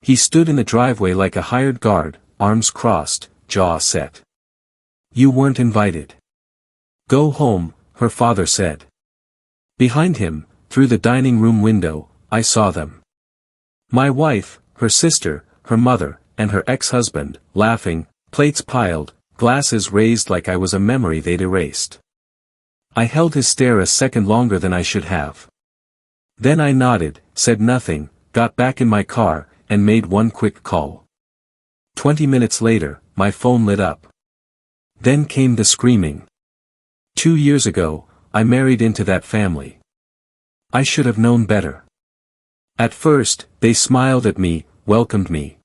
He stood in the driveway like a hired guard, arms crossed, jaw set. "You weren't invited. Go home," her father said. Behind him, through the dining room window, I saw them. My wife, her sister, her mother, and her ex-husband, laughing, plates piled, glasses raised like I was a memory they'd erased. I held his stare a second longer than I should have. Then I nodded, said nothing, got back in my car, and made one quick call. 20 minutes later, my phone lit up. Then came the screaming. 2 years ago, I married into that family. I should have known better. At first, they smiled at me, welcomed me.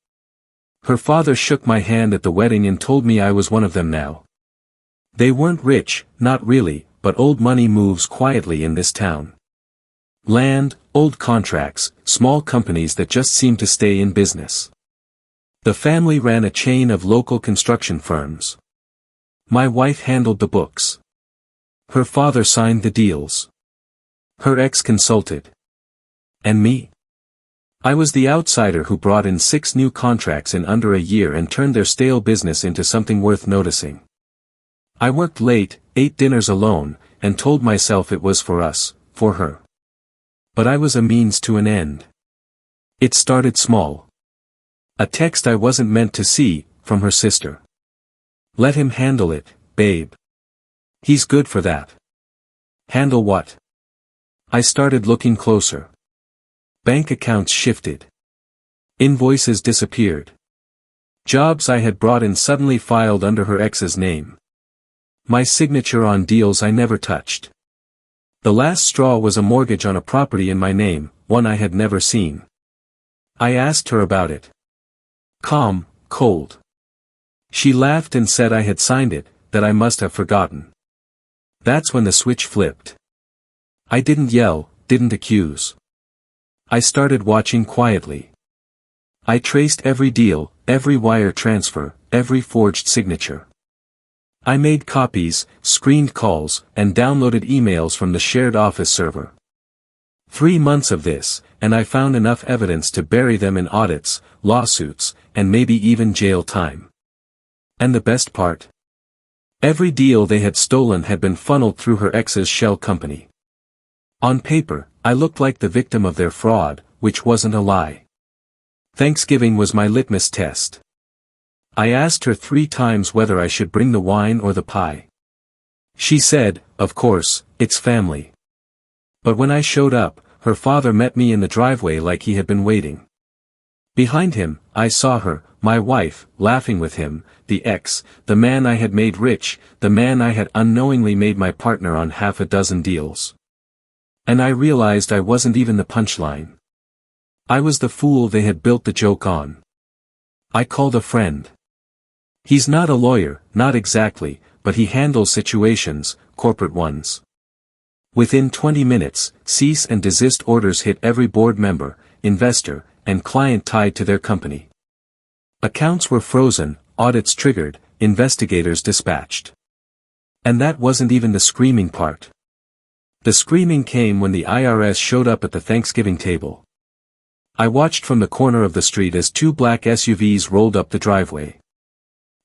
Her father shook my hand at the wedding and told me I was one of them now. They weren't rich, not really, but old money moves quietly in this town. Land, old contracts, small companies that just seem to stay in business. The family ran a chain of local construction firms. My wife handled the books. Her father signed the deals. Her ex consulted. And me? I was the outsider who brought in 6 new contracts in under a year and turned their stale business into something worth noticing. I worked late, ate dinners alone, and told myself it was for us, for her. But I was a means to an end. It started small. A text I wasn't meant to see, from her sister. "Let him handle it, babe. He's good for that." Handle what? I started looking closer. Bank accounts shifted. Invoices disappeared. Jobs I had brought in suddenly filed under her ex's name. My signature on deals I never touched. The last straw was a mortgage on a property in my name, one I had never seen. I asked her about it. Calm, cold. She laughed and said I had signed it, that I must have forgotten. That's when the switch flipped. I didn't yell, didn't accuse. I started watching quietly. I traced every deal, every wire transfer, every forged signature. I made copies, screened calls, and downloaded emails from the shared office server. 3 months of this, and I found enough evidence to bury them in audits, lawsuits, and maybe even jail time. And the best part? Every deal they had stolen had been funneled through her ex's shell company. On paper, I looked like the victim of their fraud, which wasn't a lie. Thanksgiving was my litmus test. I asked her 3 times whether I should bring the wine or the pie. She said, "Of course, it's family." But when I showed up, her father met me in the driveway like he had been waiting. Behind him, I saw her, my wife, laughing with him, the ex, the man I had made rich, the man I had unknowingly made my partner on 6 deals. And I realized I wasn't even the punchline. I was the fool they had built the joke on. I called a friend. He's not a lawyer, not exactly, but he handles situations, corporate ones. Within 20 minutes, cease and desist orders hit every board member, investor, and client tied to their company. Accounts were frozen, audits triggered, investigators dispatched. And that wasn't even the screaming part. The screaming came when the IRS showed up at the Thanksgiving table. I watched from the corner of the street as 2 black SUVs rolled up the driveway.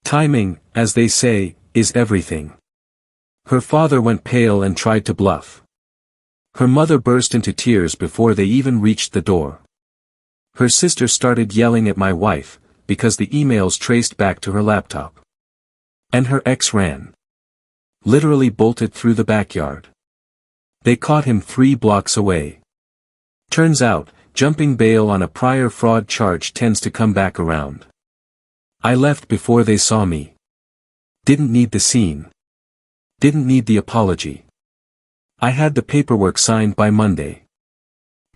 Timing, as they say, is everything. Her father went pale and tried to bluff. Her mother burst into tears before they even reached the door. Her sister started yelling at my wife, because the emails traced back to her laptop. And her ex ran. Literally bolted through the backyard. They caught him 3 blocks away. Turns out, jumping bail on a prior fraud charge tends to come back around. I left before they saw me. Didn't need the scene. Didn't need the apology. I had the paperwork signed by Monday.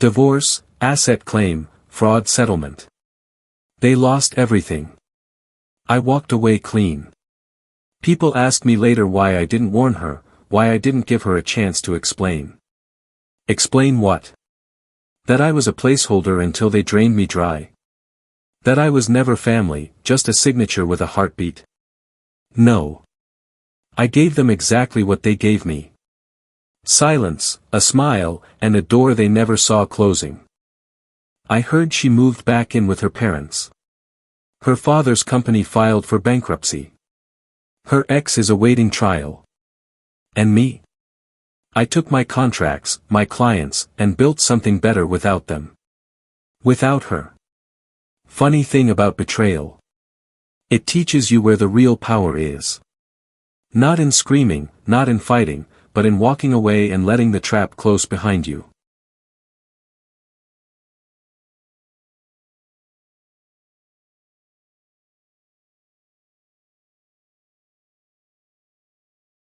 Divorce, asset claim, fraud settlement. They lost everything. I walked away clean. People asked me later why I didn't warn her, why I didn't give her a chance to explain. Explain what? That I was a placeholder until they drained me dry. That I was never family, just a signature with a heartbeat. No. I gave them exactly what they gave me. Silence, a smile, and a door they never saw closing. I heard she moved back in with her parents. Her father's company filed for bankruptcy. Her ex is awaiting trial. And me? I took my contracts, my clients, and built something better without them. Without her. Funny thing about betrayal. It teaches you where the real power is. Not in screaming, not in fighting, but in walking away and letting the trap close behind you.